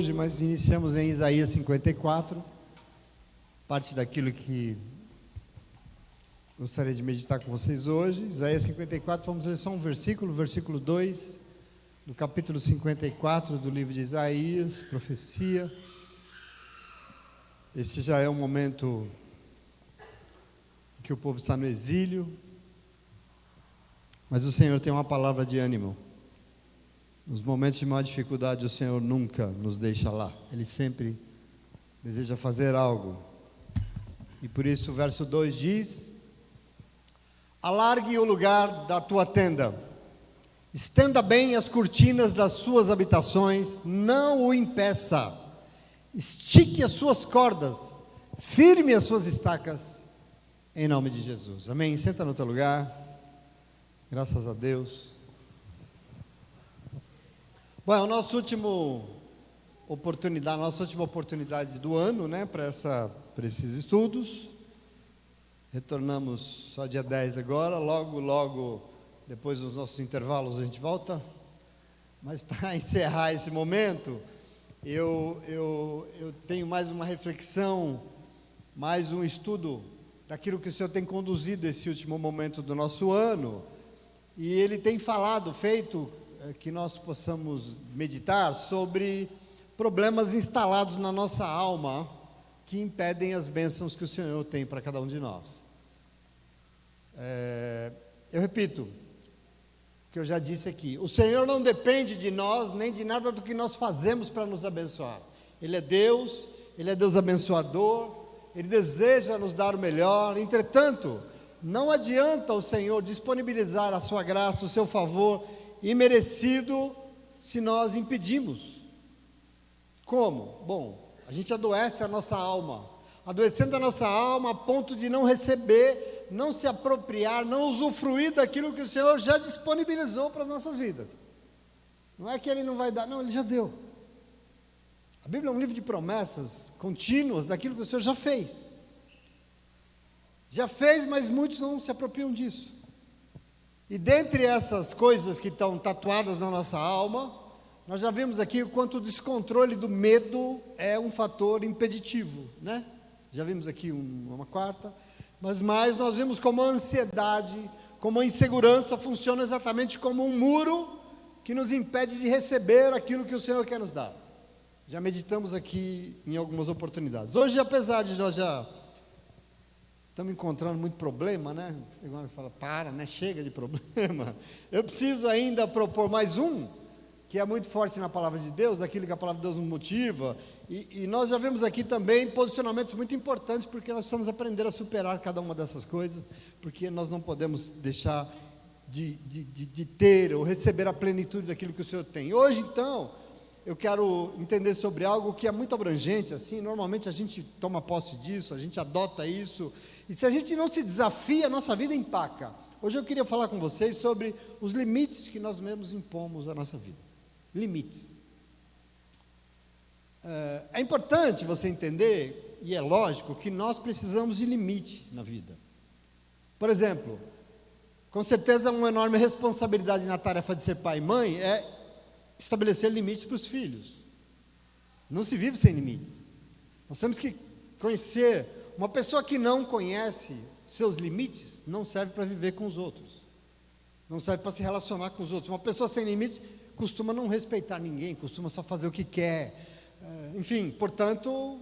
hoje, mas iniciamos em Isaías 54, parte daquilo que gostaria de meditar com vocês hoje. Isaías 54, vamos ler só um versículo, versículo 2, do capítulo 54 do livro de Isaías, profecia. Esse já é um momento que o povo está no exílio, mas o Senhor tem uma palavra de ânimo. Nos momentos de maior dificuldade, o Senhor nunca nos deixa lá. Ele sempre deseja fazer algo. E por isso o verso 2 diz: alargue o lugar da tua tenda, estenda bem as cortinas das suas habitações, não o impeça, estique as suas cordas, firme as suas estacas, em nome de Jesus. Amém? Senta no teu lugar. Graças a Deus. Bom, é a nossa última oportunidade do ano, né, para esses estudos. Retornamos só dia 10 agora, logo, depois dos nossos intervalos a gente volta. Mas para encerrar esse momento, eu tenho mais uma reflexão, mais um estudo daquilo que o Senhor tem conduzido esse último momento do nosso ano. E Ele tem feito que nós possamos meditar sobre problemas instalados na nossa alma que impedem as bênçãos que o Senhor tem para cada um de nós. Eu repito o que eu já disse aqui: o Senhor não depende de nós, nem de nada do que nós fazemos para nos abençoar. Ele é Deus abençoador, Ele deseja nos dar o melhor. Entretanto, não adianta o Senhor disponibilizar a sua graça, o seu favor imerecido, se nós impedimos. Como? Bom, a gente adoece a nossa alma, adoecendo a nossa alma a ponto de não receber, não se apropriar, não usufruir daquilo que o Senhor já disponibilizou para as nossas vidas. Não é que Ele não vai dar, não, Ele já deu. A Bíblia é um livro de promessas contínuas daquilo que o Senhor já fez. Já fez, mas muitos não se apropriam disso. E dentre essas coisas que estão tatuadas na nossa alma, nós já vimos aqui o quanto o descontrole do medo é um fator impeditivo, né? Já vimos aqui uma quarta, mas mais nós vimos como a ansiedade, como a insegurança funciona exatamente como um muro que nos impede de receber aquilo que o Senhor quer nos dar. Já meditamos aqui em algumas oportunidades. Hoje, apesar de nós já estamos encontrando muito problema, né? Agora fala, né? Chega de problema. Eu preciso ainda propor mais um, que é muito forte na palavra de Deus, aquilo que a palavra de Deus nos motiva. E nós já vemos aqui também posicionamentos muito importantes, porque nós precisamos aprender a superar cada uma dessas coisas, porque nós não podemos deixar de ter ou receber a plenitude daquilo que o Senhor tem. Hoje, então, eu quero entender sobre algo que é muito abrangente, assim. Normalmente a gente toma posse disso, a gente adota isso, e se a gente não se desafia, a nossa vida empaca. Hoje eu queria falar com vocês sobre os limites que nós mesmos impomos à nossa vida. Limites. É importante você entender, e é lógico, que nós precisamos de limite na vida. Por exemplo, com certeza uma enorme responsabilidade na tarefa de ser pai e mãe é estabelecer limites para os filhos. Não se vive sem limites. Nós temos que conhecer. Uma pessoa que não conhece seus limites não serve para viver com os outros, não serve para se relacionar com os outros. Uma pessoa sem limites costuma não respeitar ninguém, costuma só fazer o que quer, enfim, portanto,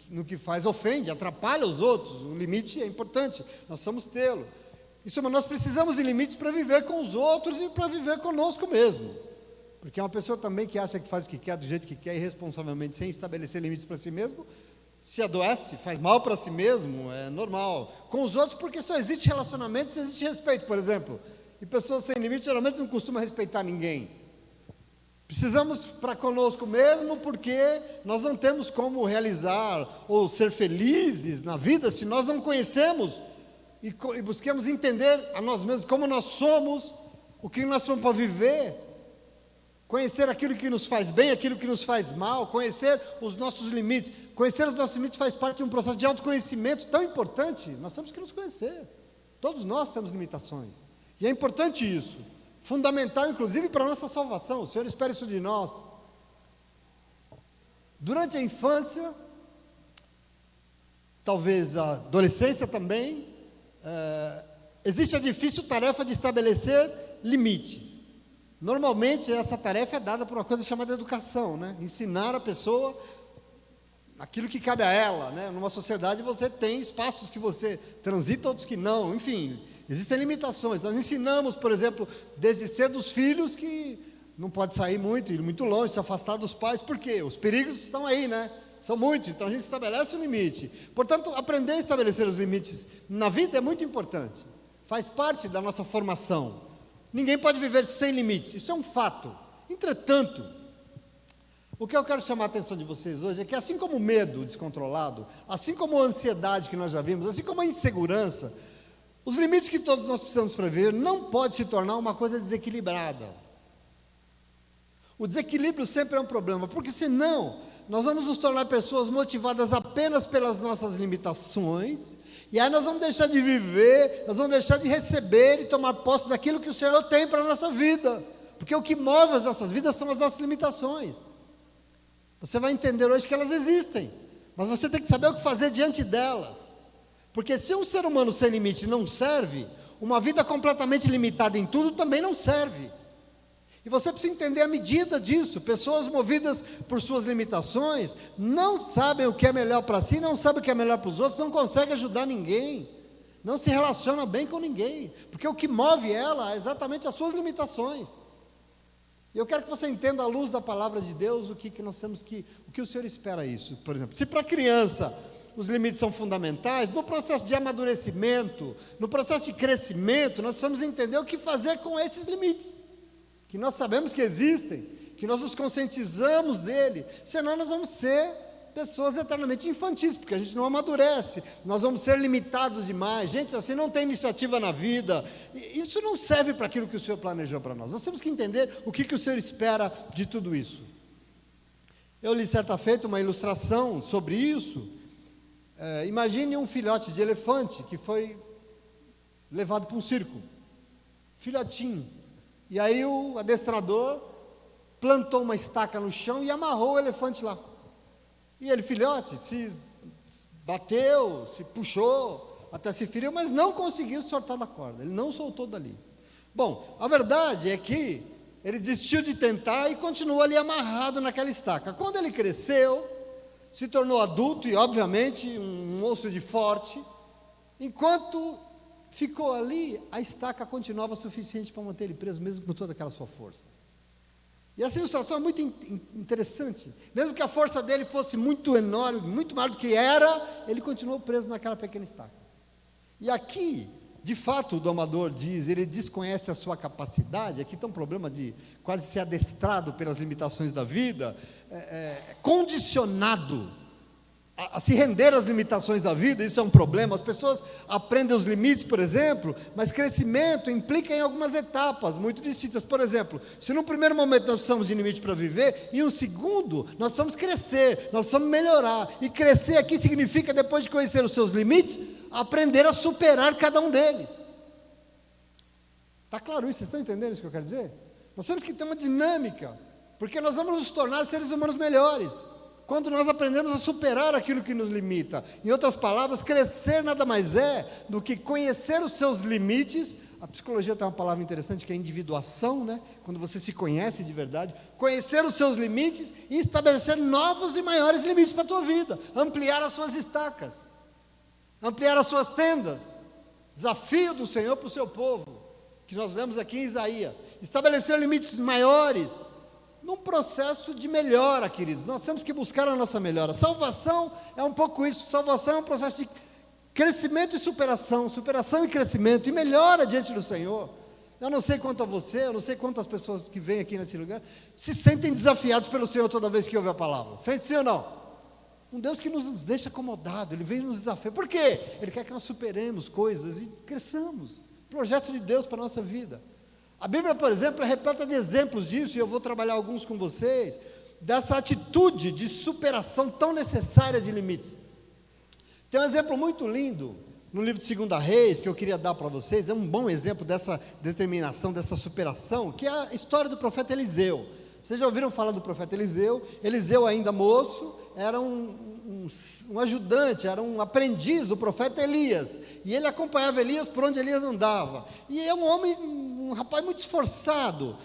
no que faz ofende, atrapalha os outros. O limite é importante, nós precisamos tê-lo. Isso, mas nós precisamos de limites para viver com os outros e para viver conosco mesmo. Porque uma pessoa também que acha que faz o que quer, do jeito que quer, irresponsavelmente, sem estabelecer limites para si mesmo, se adoece, faz mal para si mesmo, é normal. Com os outros, porque só existe relacionamento se existe respeito, por exemplo. E pessoas sem limite geralmente não costumam respeitar ninguém. Precisamos para conosco mesmo, porque nós não temos como realizar ou ser felizes na vida se nós não conhecemos e busquemos entender a nós mesmos, como nós somos, o que nós somos para viver. Conhecer aquilo que nos faz bem, aquilo que nos faz mal, conhecer os nossos limites. Conhecer os nossos limites faz parte de um processo de autoconhecimento tão importante. Nós temos que nos conhecer. Todos nós temos limitações. E é importante isso. Fundamental, inclusive, para a nossa salvação. O Senhor espera isso de nós. Durante a infância, talvez a adolescência também, existe a difícil tarefa de estabelecer limites. Normalmente essa tarefa é dada por uma coisa chamada educação, né? Ensinar a pessoa aquilo que cabe a ela, né? Numa sociedade você tem espaços que você transita, outros que não, enfim, existem limitações. Nós ensinamos, por exemplo, desde cedo os filhos que não pode sair muito, ir muito longe, se afastar dos pais, por quê? Os perigos estão aí, né? São muitos, então a gente estabelece um limite. Portanto, aprender a estabelecer os limites na vida é muito importante. Faz parte da nossa formação. Ninguém pode viver sem limites, isso é um fato. Entretanto, o que eu quero chamar a atenção de vocês hoje é que assim como o medo descontrolado, assim como a ansiedade que nós já vimos, assim como a insegurança, os limites que todos nós precisamos prever não pode se tornar uma coisa desequilibrada. O desequilíbrio sempre é um problema, porque senão nós vamos nos tornar pessoas motivadas apenas pelas nossas limitações, e aí nós vamos deixar de viver, nós vamos deixar de receber e tomar posse daquilo que o Senhor tem para a nossa vida, porque o que move as nossas vidas são as nossas limitações. Você vai entender hoje que elas existem, mas você tem que saber o que fazer diante delas, porque se um ser humano sem limite não serve, uma vida completamente limitada em tudo também não serve. E você precisa entender a medida disso. Pessoas movidas por suas limitações não sabem o que é melhor para si, não sabem o que é melhor para os outros, não conseguem ajudar ninguém, não se relaciona bem com ninguém, porque o que move ela é exatamente as suas limitações. E eu quero que você entenda à luz da palavra de Deus o que o Senhor espera isso. Por exemplo, se para a criança os limites são fundamentais, no processo de amadurecimento, no processo de crescimento, nós precisamos entender o que fazer com esses limites, que nós sabemos que existem, que nós nos conscientizamos dele, senão nós vamos ser pessoas eternamente infantis, porque a gente não amadurece, nós vamos ser limitados demais, gente assim não tem iniciativa na vida, isso não serve para aquilo que o Senhor planejou para nós temos que entender o que o Senhor espera de tudo isso. Eu li certa feita uma ilustração sobre isso. Imagine um filhote de elefante que foi levado para um circo, filhotinho. E aí o adestrador plantou uma estaca no chão e amarrou o elefante lá. E ele, filhote, se bateu, se puxou, até se feriu, mas não conseguiu soltar da corda, ele não soltou dali. Bom, a verdade é que ele desistiu de tentar e continuou ali amarrado naquela estaca. Quando ele cresceu, se tornou adulto e obviamente um monstro de forte, enquanto ficou ali, a estaca continuava suficiente para manter ele preso, mesmo com toda aquela sua força. E essa ilustração é muito interessante. Mesmo que a força dele fosse muito enorme, muito maior do que era, ele continuou preso naquela pequena estaca. E aqui, de fato, o domador diz, ele desconhece a sua capacidade. Aqui tem um problema de quase ser adestrado pelas limitações da vida, condicionado a se render às limitações da vida. Isso é um problema. As pessoas aprendem os limites, por exemplo, mas crescimento implica em algumas etapas muito distintas. Por exemplo, se num primeiro momento nós precisamos de limite para viver, em um segundo nós precisamos crescer, nós precisamos melhorar. E crescer aqui significa, depois de conhecer os seus limites, aprender a superar cada um deles. Está claro isso? Vocês estão entendendo isso que eu quero dizer? Nós temos que ter uma dinâmica, porque nós vamos nos tornar seres humanos melhores quando nós aprendemos a superar aquilo que nos limita. Em outras palavras, crescer nada mais é do que conhecer os seus limites. A psicologia tem uma palavra interessante que é individuação, né? Quando você se conhece de verdade, conhecer os seus limites e estabelecer novos e maiores limites para a tua vida, ampliar as suas estacas, ampliar as suas tendas. Desafio do Senhor para o seu povo, que nós lemos aqui em Isaías, estabelecer limites maiores, num processo de melhora, queridos. Nós temos que buscar a nossa melhora. Salvação é um pouco isso. Salvação é um processo de crescimento e superação, superação e crescimento, e melhora diante do Senhor. Eu não sei quanto a você, eu não sei quantas pessoas que vêm aqui nesse lugar se sentem desafiados pelo Senhor toda vez que ouvem a palavra. Sente sim ou não? Um Deus que nos deixa acomodado, Ele vem nos desafiar. Por quê? Ele quer que nós superemos coisas e cresçamos. Projeto de Deus para a nossa vida. A Bíblia, por exemplo, é repleta de exemplos disso, e eu vou trabalhar alguns com vocês, dessa atitude de superação tão necessária de limites. Tem um exemplo muito lindo no livro de 2 Reis, que eu queria dar para vocês, é um bom exemplo dessa determinação, dessa superação, que é a história do profeta Eliseu. Vocês já ouviram falar do profeta Eliseu? Eliseu, ainda moço, era um ajudante, era um aprendiz do profeta Elias, e ele acompanhava Elias por onde Elias andava, e é um rapaz muito esforçado,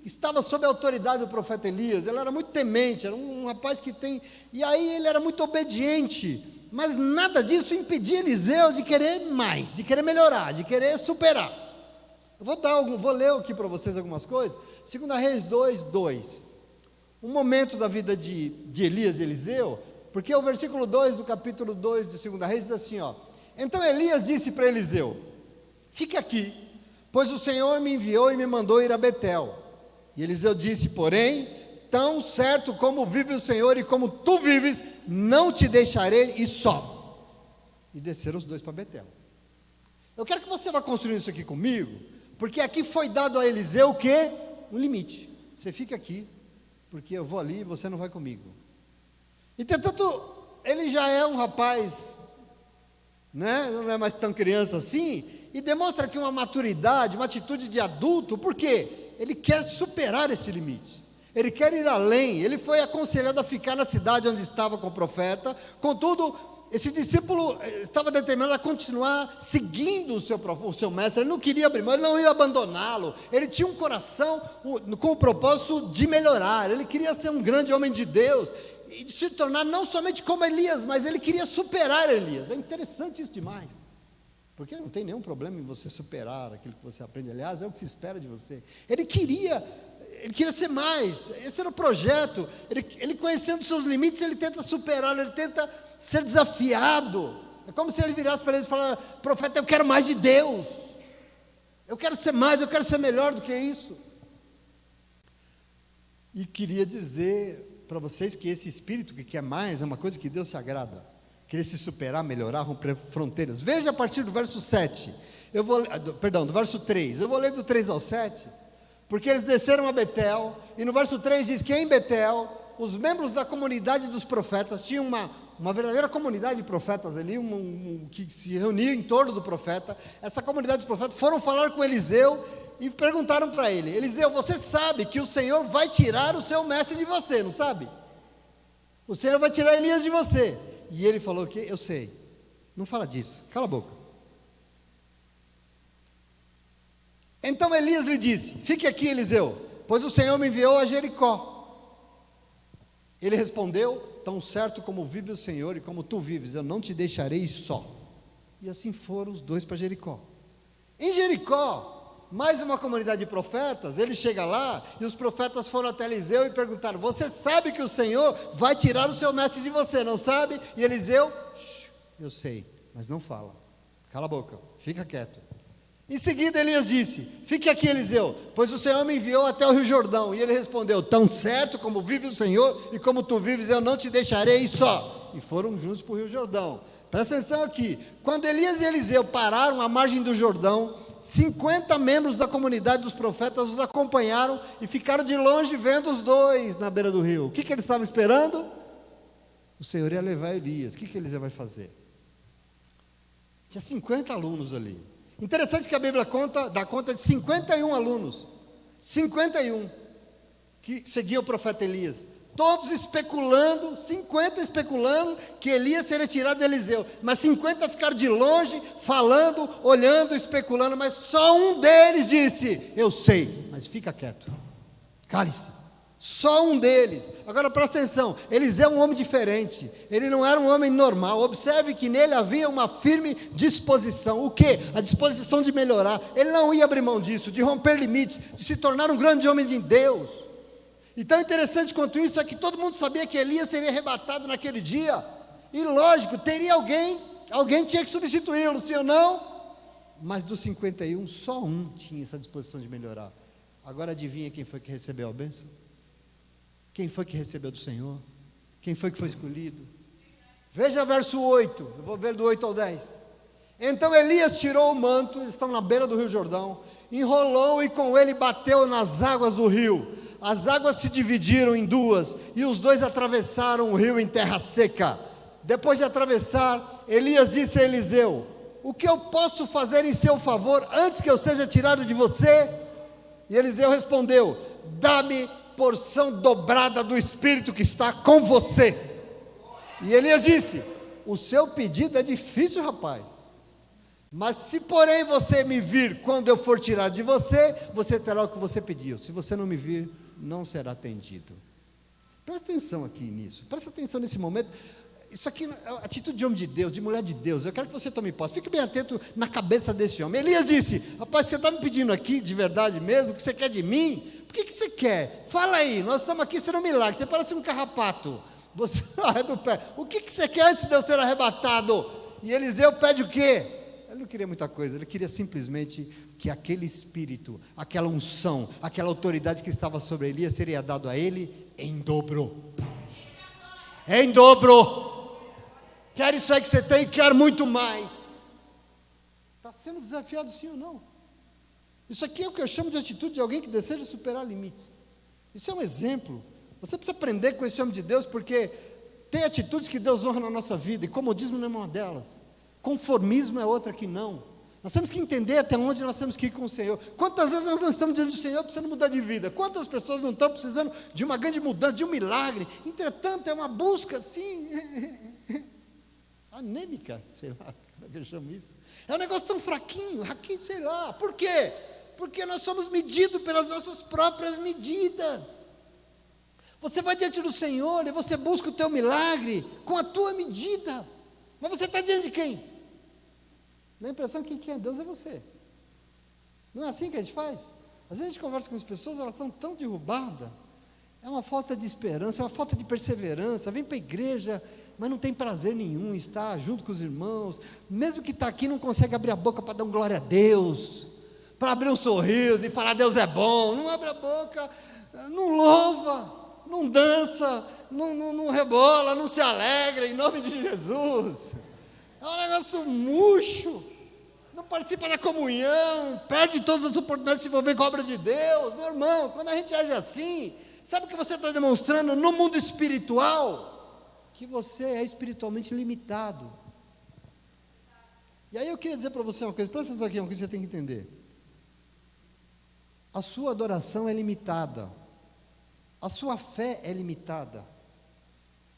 estava sob a autoridade do profeta Elias. Ele era muito temente, era um rapaz e aí ele era muito obediente, mas nada disso impedia Eliseu de querer mais, de querer melhorar, de querer superar. Eu vou ler aqui para vocês algumas coisas. 2 Reis 2:2, um momento da vida de Elias e Eliseu, porque o versículo 2 do capítulo 2 de 2 Reis diz assim, então Elias disse para Eliseu, fique aqui, pois o Senhor me enviou e me mandou ir a Betel. E Eliseu disse, porém, tão certo como vive o Senhor e como tu vives, não te deixarei ir só. E desceram os dois para Betel. Eu quero que você vá construindo isso aqui comigo, porque aqui foi dado a Eliseu o quê? Um limite. Você fica aqui, porque eu vou ali e você não vai comigo. Entretanto, ele já é um rapaz, né? Não é mais tão criança assim, e demonstra aqui uma maturidade, uma atitude de adulto. Por quê? Ele quer superar esse limite, ele quer ir além. Ele foi aconselhado a ficar na cidade onde estava com o profeta. Contudo, esse discípulo estava determinado a continuar seguindo o seu mestre. Ele não queria abrir mão, ele não ia abandoná-lo. Ele tinha um coração com o propósito de melhorar. Ele queria ser um grande homem de Deus e de se tornar não somente como Elias, mas ele queria superar Elias. É interessante isso demais, porque não tem nenhum problema em você superar aquilo que você aprende. Aliás, é o que se espera de você. Ele queria ser mais. Esse era o projeto. Ele conhecendo seus limites, ele tenta superá-lo, ele tenta ser desafiado. É como se ele virasse para eles e falasse, profeta, eu quero mais de Deus, eu quero ser mais, eu quero ser melhor do que isso. E queria dizer para vocês que esse espírito que quer mais é uma coisa que Deus se agrada. Querer se superar, melhorar, romper fronteiras. Veja a partir do verso 7, do verso 3, eu vou ler do 3 ao 7, porque eles desceram a Betel, e no verso 3 diz que em Betel, os membros da comunidade dos profetas, tinham uma verdadeira comunidade de profetas ali, que se reunia em torno do profeta. Essa comunidade dos profetas foram falar com Eliseu, e perguntaram para ele, Eliseu, você sabe que o Senhor vai tirar o seu mestre de você, não sabe? O Senhor vai tirar Elias de você. E ele falou que eu sei, não fala disso, cala a boca. Então Elias lhe disse, fique aqui Eliseu, pois o Senhor me enviou a Jericó. Ele respondeu, tão certo como vive o Senhor e como tu vives, eu não te deixarei só. E assim foram os dois para Jericó. Em Jericó, mais uma comunidade de profetas. Ele chega lá, e os profetas foram até Eliseu e perguntaram, você sabe que o Senhor vai tirar o seu mestre de você, não sabe? E Eliseu, eu sei, mas não fala, cala a boca, fica quieto. Em seguida Elias disse, fique aqui Eliseu, pois o Senhor me enviou até o Rio Jordão. E ele respondeu, tão certo como vive o Senhor e como tu vives, eu não te deixarei ir só. E foram juntos para o Rio Jordão. Presta atenção aqui, quando Elias e Eliseu pararam à margem do Jordão, 50 membros da comunidade dos profetas os acompanharam e ficaram de longe vendo os dois na beira do rio. O que eles estavam esperando? O Senhor ia levar Elias. O que Eliseu vai fazer? Tinha 50 alunos ali. Interessante que a Bíblia dá conta de 51 alunos, 51 que seguiam o profeta Elias, todos especulando, 50 especulando que Elias seria tirado de Eliseu, mas 50 ficaram de longe, falando, olhando, especulando, mas só um deles disse, eu sei, mas fica quieto, cale-se. Só um deles. Agora presta atenção, Eliseu é um homem diferente, ele não era um homem normal. Observe que nele havia uma firme disposição. O que? A disposição de melhorar. Ele não ia abrir mão disso, de romper limites, de se tornar um grande homem de Deus. E tão interessante quanto isso é que todo mundo sabia que Elias seria arrebatado naquele dia, e lógico, teria alguém tinha que substituí-lo, sim ou não? Mas dos 51, só um tinha essa disposição de melhorar. Agora adivinha quem foi que recebeu a bênção? Quem foi que recebeu do Senhor? Quem foi que foi escolhido? Veja verso 8, eu vou ver do 8 ao 10. Então Elias tirou o manto, eles estão na beira do Rio Jordão, enrolou e com ele bateu nas águas do rio. As águas se dividiram em duas, e os dois atravessaram o rio em terra seca. Depois de atravessar, Elias disse a Eliseu, o que eu posso fazer em seu favor, antes que eu seja tirado de você? E Eliseu respondeu, dá-me porção dobrada do Espírito que está com você. E Elias disse: o seu pedido é difícil, rapaz, mas se porém você me vir quando eu for tirar de você, você terá o que você pediu. Se você não me vir, não será atendido. Presta atenção aqui nisso, presta atenção nesse momento. Isso aqui é atitude de homem de Deus, de mulher de Deus. Eu quero que você tome posse. Fique bem atento na cabeça desse homem. Elias disse: rapaz, você está me pedindo aqui de verdade mesmo? O que você quer de mim? Por que você quer? Fala aí, nós estamos aqui sendo um milagre. Você parece um carrapato. Você arreda o pé. O que você quer antes de eu ser arrebatado? E Eliseu pede o quê? Ele não queria muita coisa, ele queria simplesmente que aquele espírito, aquela unção, aquela autoridade que estava sobre Elias seria dado a ele em dobro. Em dobro. Quer isso aí que você tem, quer muito mais. Está sendo desafiado sim ou não? Isso aqui é o que eu chamo de atitude de alguém que deseja superar limites. Isso é um exemplo. Você precisa aprender com esse homem de Deus, porque tem atitudes que Deus honra na nossa vida, e comodismo não é uma delas. Conformismo é outra que não. Nós temos que entender até onde nós temos que ir com o Senhor. Quantas vezes nós não estamos diante do Senhor precisando mudar de vida? Quantas pessoas não estão precisando de uma grande mudança, de um milagre? Entretanto, é uma busca assim... anêmica, sei lá, como é que eu chamo isso? É um negócio tão fraquinho, sei lá. Por quê? Porque nós somos medidos pelas nossas próprias medidas. Você vai diante do Senhor e você busca o teu milagre com a tua medida. Mas você está diante de quem? Dá a impressão que quem é Deus é você. Não é assim que a gente faz? Às vezes a gente conversa com as pessoas, elas estão tão derrubadas. É uma falta de esperança, é uma falta de perseverança. Vem para a igreja, mas não tem prazer nenhum em estar junto com os irmãos. Mesmo que está aqui, não consegue abrir a boca para dar um glória a Deus, para abrir um sorriso e falar Deus é bom. Não abre a boca, não louva, não dança, não rebola, não se alegra em nome de Jesus. É um negócio murcho. Não participa da comunhão, perde todas as oportunidades de se envolver com a obra de Deus. Meu irmão, quando a gente age assim, sabe o que você está demonstrando no mundo espiritual? Que você é espiritualmente limitado. E aí eu queria dizer para você uma coisa, presta atenção aqui, uma coisa que você tem que entender. A sua adoração é limitada. A sua fé é limitada.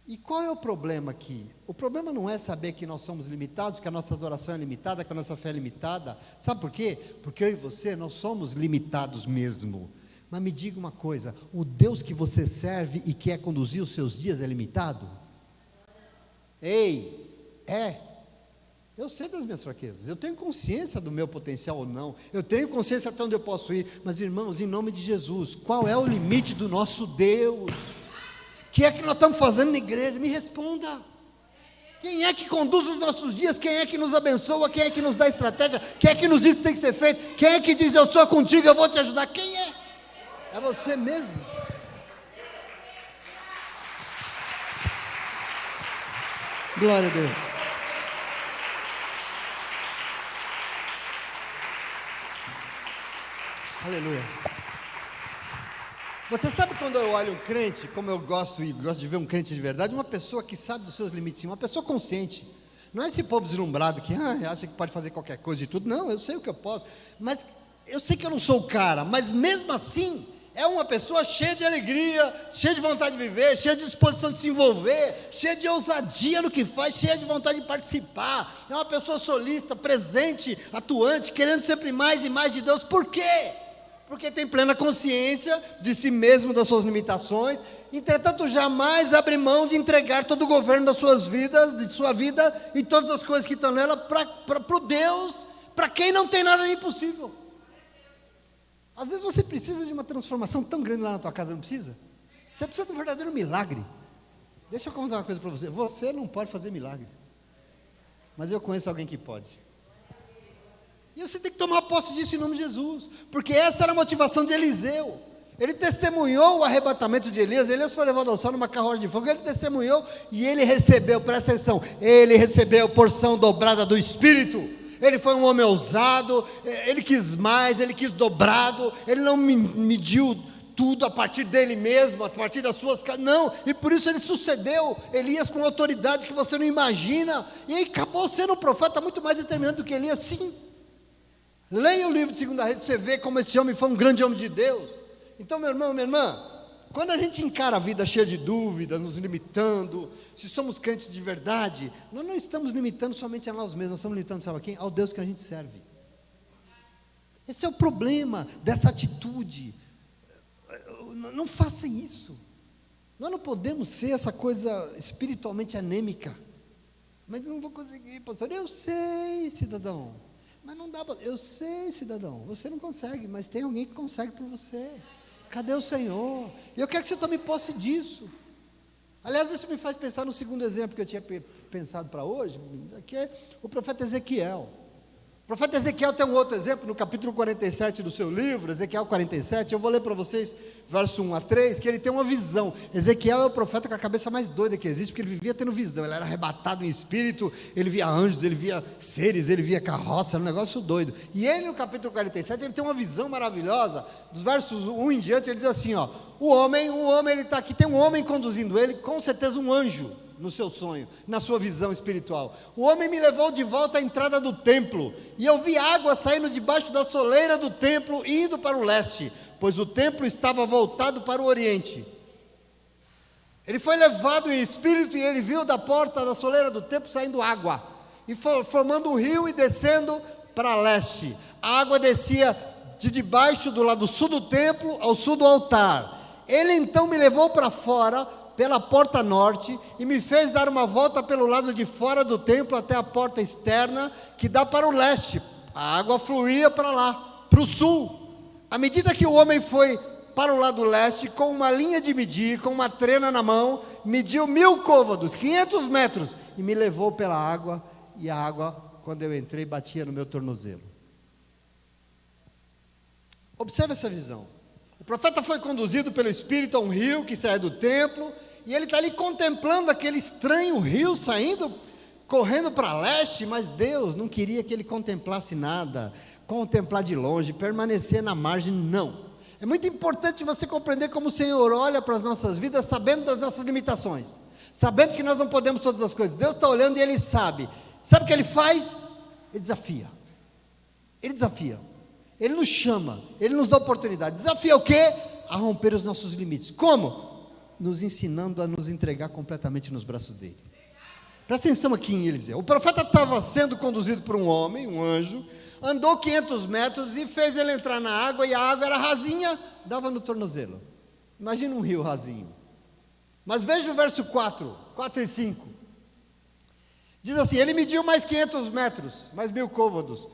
E qual é o problema aqui? O problema não é saber que nós somos limitados, que a nossa adoração é limitada, que a nossa fé é limitada. Sabe por quê? Porque eu e você, nós somos limitados mesmo. Mas me diga uma coisa, o Deus que você serve e quer conduzir os seus dias é limitado? Ei, eu sei das minhas fraquezas, eu tenho consciência do meu potencial ou não, eu tenho consciência até onde eu posso ir, mas irmãos, em nome de Jesus, qual é o limite do nosso Deus? O que é que nós estamos fazendo na igreja? Me responda. Quem é que conduz os nossos dias? Quem é que nos abençoa? Quem é que nos dá estratégia? Quem é que nos diz que tem que ser feito? Quem é que diz eu sou contigo, eu vou te ajudar? Quem é? É você mesmo. Glória a Deus. Aleluia. Você sabe quando eu olho um crente, como eu gosto de ver um crente de verdade, uma pessoa que sabe dos seus limites, uma pessoa consciente. Não é esse povo deslumbrado que acha que pode fazer qualquer coisa e tudo. Não, eu sei o que eu posso, mas eu sei que eu não sou o cara, mas mesmo assim, é uma pessoa cheia de alegria, cheia de vontade de viver, cheia de disposição de se envolver, cheia de ousadia no que faz, cheia de vontade de participar. É uma pessoa solista, presente, atuante, querendo sempre mais e mais de Deus. Por quê? Porque tem plena consciência de si mesmo, das suas limitações, entretanto jamais abre mão de entregar todo o governo das suas vidas, de sua vida e todas as coisas que estão nela para o Deus, para quem não tem nada de impossível. Às vezes você precisa de uma transformação tão grande lá na tua casa, não precisa? Você precisa de um verdadeiro milagre. Deixa eu contar uma coisa para você, você não pode fazer milagre, mas eu conheço alguém que pode. E você tem que tomar posse disso em nome de Jesus, porque essa era a motivação de Eliseu. Ele testemunhou o arrebatamento de Elias. Elias foi levado ao céu numa carruagem de fogo. Ele testemunhou e ele recebeu, presta atenção, ele recebeu porção dobrada do Espírito. Ele foi um homem ousado, ele quis mais, ele quis dobrado, ele não mediu tudo a partir dele mesmo, a partir das suas... Não, e por isso ele sucedeu Elias com autoridade que você não imagina, e aí acabou sendo um profeta muito mais determinante do que Elias, sim. Leia o livro de 2 Reis, você vê como esse homem foi um grande homem de Deus. Então, meu irmão, minha irmã, quando a gente encara a vida cheia de dúvidas, nos limitando, se somos crentes de verdade, nós não estamos limitando somente a nós mesmos, nós estamos limitando, sabe a quem? Ao Deus que a gente serve. Esse é o problema dessa atitude. Não faça isso. Nós não podemos ser essa coisa espiritualmente anêmica. Mas eu não vou conseguir, pastor. Eu sei, cidadão. Mas não dá para. Eu sei, cidadão. Você não consegue, mas tem alguém que consegue por você. Cadê o Senhor? E eu quero que você tome posse disso. Aliás, isso me faz pensar no segundo exemplo que eu tinha pensado para hoje, que é o profeta Ezequiel. O profeta Ezequiel tem um outro exemplo no capítulo 47 do seu livro, Ezequiel 47, eu vou ler para vocês, verso 1 a 3, que ele tem uma visão. Ezequiel é o profeta com a cabeça mais doida que existe, porque ele vivia tendo visão, ele era arrebatado em espírito, ele via anjos, ele via seres, ele via carroça, era um negócio doido. E ele no capítulo 47, ele tem uma visão maravilhosa, dos versos 1 em diante, ele diz assim, ó, o homem ele está aqui, tem um homem conduzindo ele, com certeza um anjo, no seu sonho, na sua visão espiritual. O homem me levou de volta à entrada do templo, e eu vi água saindo debaixo da soleira do templo, indo para o leste, pois o templo estava voltado para o oriente. Ele foi levado em espírito, e ele viu da porta da soleira do templo saindo água, e formando um rio e descendo para leste. A água descia de debaixo do lado sul do templo ao sul do altar. Ele então me levou para fora, pela porta norte, e me fez dar uma volta pelo lado de fora do templo até a porta externa, que dá para o leste. A água fluía para lá, para o sul. À medida que o homem foi para o lado leste, com uma linha de medir, com uma trena na mão, mediu 1000 côvados, 500 metros, e me levou pela água, e a água, quando eu entrei, batia no meu tornozelo. Observe essa visão. O profeta foi conduzido pelo Espírito a um rio que sai do templo, e ele está ali contemplando aquele estranho rio saindo, correndo para leste, mas Deus não queria que ele contemplasse nada, contemplar de longe, permanecer na margem, não. É muito importante você compreender como o Senhor olha para as nossas vidas, sabendo das nossas limitações, sabendo que nós não podemos todas as coisas. Deus está olhando e Ele sabe. Sabe o que Ele faz? Ele desafia. Ele desafia. Ele nos chama, Ele nos dá oportunidade. Desafia o quê? A romper os nossos limites. Como? Nos ensinando a nos entregar completamente nos braços dEle. Presta atenção aqui em Eliseu. O profeta estava sendo conduzido por um homem, um anjo, andou 500 metros e fez ele entrar na água, e a água era rasinha, dava no tornozelo. Imagina um rio rasinho. Mas veja o verso 4 e 5. Diz assim, ele mediu mais 500 metros, mais 1000 côvados,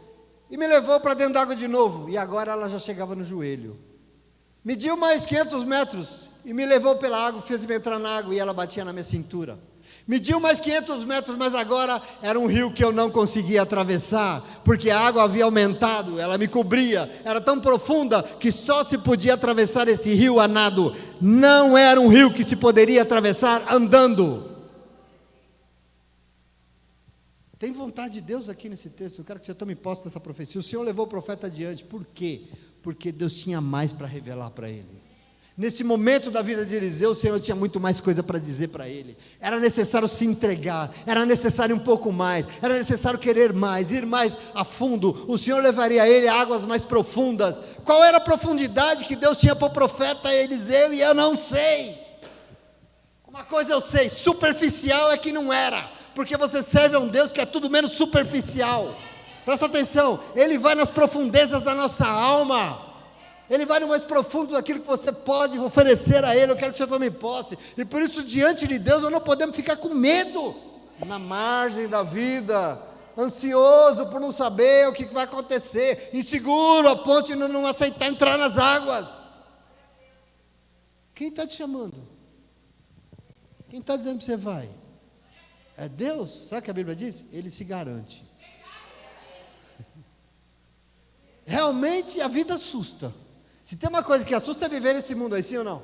e me levou para dentro da água de novo, e agora ela já chegava no joelho. Mediu mais 500 metros, e me levou pela água, fez-me entrar na água, e ela batia na minha cintura. Mediu mais 500 metros, mas agora era um rio que eu não conseguia atravessar, porque a água havia aumentado, ela me cobria, era tão profunda, que só se podia atravessar esse rio a nado. Não era um rio que se poderia atravessar andando. Tem vontade de Deus aqui nesse texto, eu quero que você tome posse dessa profecia. O Senhor levou o profeta adiante, por quê? Porque Deus tinha mais para revelar para ele. Nesse momento da vida de Eliseu, o Senhor tinha muito mais coisa para dizer para ele. Era necessário se entregar, era necessário um pouco mais, era necessário querer mais, ir mais a fundo. O Senhor levaria ele a águas mais profundas. Qual era a profundidade que Deus tinha para o profeta Eliseu? E eu não sei. Uma coisa eu sei, superficial é que não era, porque você serve a um Deus que é tudo menos superficial. Presta atenção, Ele vai nas profundezas da nossa alma. Ele vai no mais profundo daquilo que você pode oferecer a Ele. Eu quero que você tome posse. E por isso, diante de Deus, nós não podemos ficar com medo, na margem da vida, ansioso por não saber o que vai acontecer, inseguro a ponto de não aceitar entrar nas águas. Quem está te chamando? Quem está dizendo que você vai? É Deus? Sabe o que a Bíblia diz? Ele se garante. Realmente a vida assusta. Se tem uma coisa que assusta é viver nesse mundo aí, sim ou não?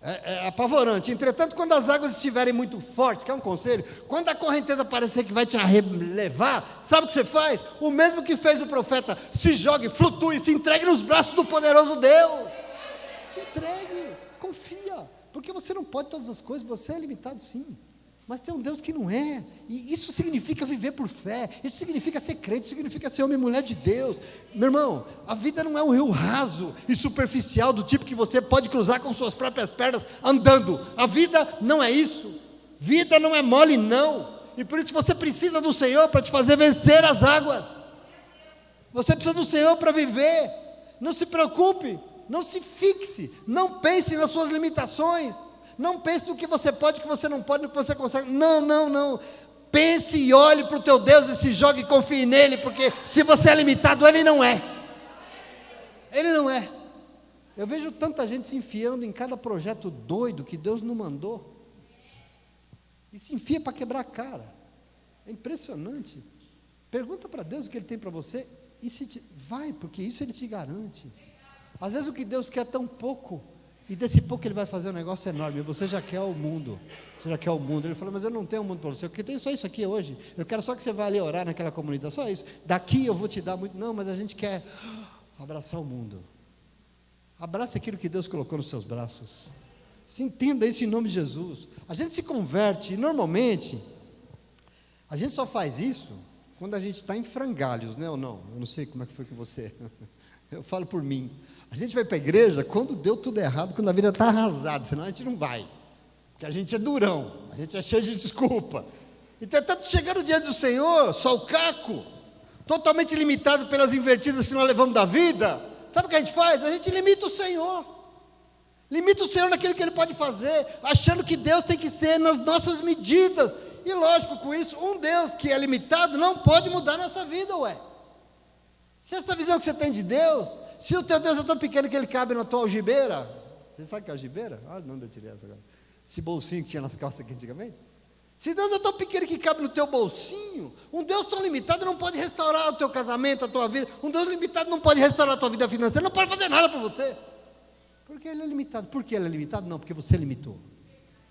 É apavorante. Entretanto, quando as águas estiverem muito fortes, quer um conselho? Quando a correnteza parecer que vai te levar, sabe o que você faz? O mesmo que fez o profeta: se jogue, flutue, se entregue nos braços do poderoso Deus. Se entregue, confia, porque você não pode todas as coisas, você é limitado sim. Mas tem um Deus que não é, e isso significa viver por fé, isso significa ser crente, isso significa ser homem e mulher de Deus. Meu irmão, a vida não é um rio raso e superficial, do tipo que você pode cruzar com suas próprias pernas andando. A vida não é isso, vida não é mole não, e por isso você precisa do Senhor para te fazer vencer as águas, você precisa do Senhor para viver. Não se preocupe, não se fixe, não pense nas suas limitações, não pense no que você pode, no que você não pode, no que você consegue. Não. Pense e olhe para o teu Deus e se jogue e confie nele, porque se você é limitado, Ele não é. Ele não é. Eu vejo tanta gente se enfiando em cada projeto doido que Deus não mandou, e se enfia para quebrar a cara. É impressionante. Pergunta para Deus o que Ele tem para você, e vai, porque isso Ele te garante. Às vezes o que Deus quer é tão pouco, e desse pouco Ele vai fazer um negócio enorme, você já quer o mundo, Ele falou, mas eu não tenho um mundo para você, eu tenho só isso aqui hoje, eu quero só que você vá ali orar naquela comunidade, só isso, daqui eu vou te dar muito. Não, mas a gente quer abraçar o mundo. Abraça aquilo que Deus colocou nos seus braços, se entenda isso em nome de Jesus. A gente se converte, e normalmente a gente só faz isso quando a gente está em frangalhos, né ou não? Eu não sei como é que foi com você, eu falo por mim. A gente vai para a igreja quando deu tudo errado, quando a vida está arrasada, senão a gente não vai, porque a gente é durão, a gente é cheio de desculpa. Então, tanto chegar no dia do Senhor, só o caco, totalmente limitado pelas invertidas que nós levamos da vida. Sabe o que a gente faz? A gente limita o Senhor naquilo que Ele pode fazer, achando que Deus tem que ser nas nossas medidas. E lógico, com isso, um Deus que é limitado não pode mudar nossa vida, Se essa visão que você tem de Deus, se o teu Deus é tão pequeno que Ele cabe na tua algibeira, você sabe o que é algibeira? Não, eu tirei essa agora. Esse bolsinho que tinha nas calças aqui antigamente. Se Deus é tão pequeno que cabe no teu bolsinho, um Deus tão limitado não pode restaurar o teu casamento, a tua vida. Um Deus limitado não pode restaurar a tua vida financeira, não pode fazer nada por você. Porque Ele é limitado. Por que Ele é limitado? Não, porque você limitou.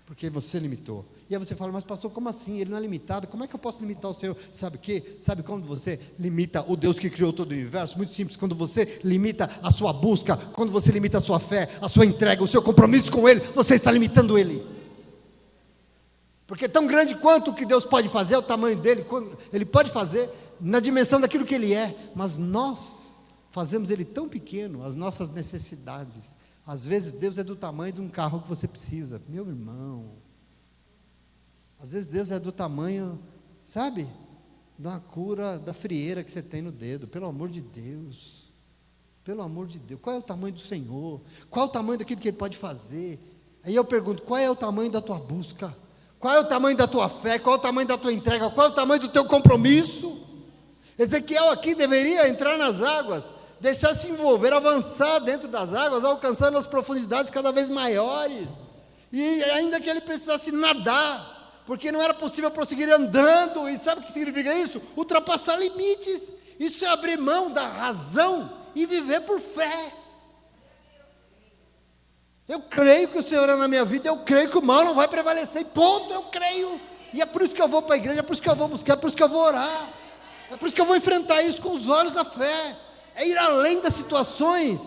Porque você limitou. E aí você fala, mas pastor, como assim? Ele não é limitado, como é que eu posso limitar o Senhor? Sabe o quê? Sabe quando você limita o Deus que criou todo o universo? Muito simples, quando você limita a sua busca, quando você limita a sua fé, a sua entrega, o seu compromisso com Ele, você está limitando Ele. Porque tão grande quanto o que Deus pode fazer, é o tamanho dEle, Ele pode fazer na dimensão daquilo que Ele é, mas nós fazemos Ele tão pequeno, as nossas necessidades. Às vezes Deus é do tamanho de um carro que você precisa, meu irmão. Às vezes Deus é do tamanho, sabe, da cura da frieira que você tem no dedo. Pelo amor de Deus, qual é o tamanho do Senhor? Qual é o tamanho daquilo que Ele pode fazer? Aí eu pergunto, qual é o tamanho da tua busca? Qual é o tamanho da tua fé? Qual é o tamanho da tua entrega? Qual é o tamanho do teu compromisso? Ezequiel aqui deveria entrar nas águas, deixar se envolver, avançar dentro das águas, alcançando as profundidades cada vez maiores, e ainda que ele precisasse nadar, porque não era possível prosseguir andando. E sabe o que significa isso? Ultrapassar limites. Isso é abrir mão da razão e viver por fé. Eu creio que o Senhor é na minha vida, eu creio que o mal não vai prevalecer, ponto, eu creio, e é por isso que eu vou para a igreja, é por isso que eu vou buscar, é por isso que eu vou orar, é por isso que eu vou enfrentar isso com os olhos da fé. É ir além das situações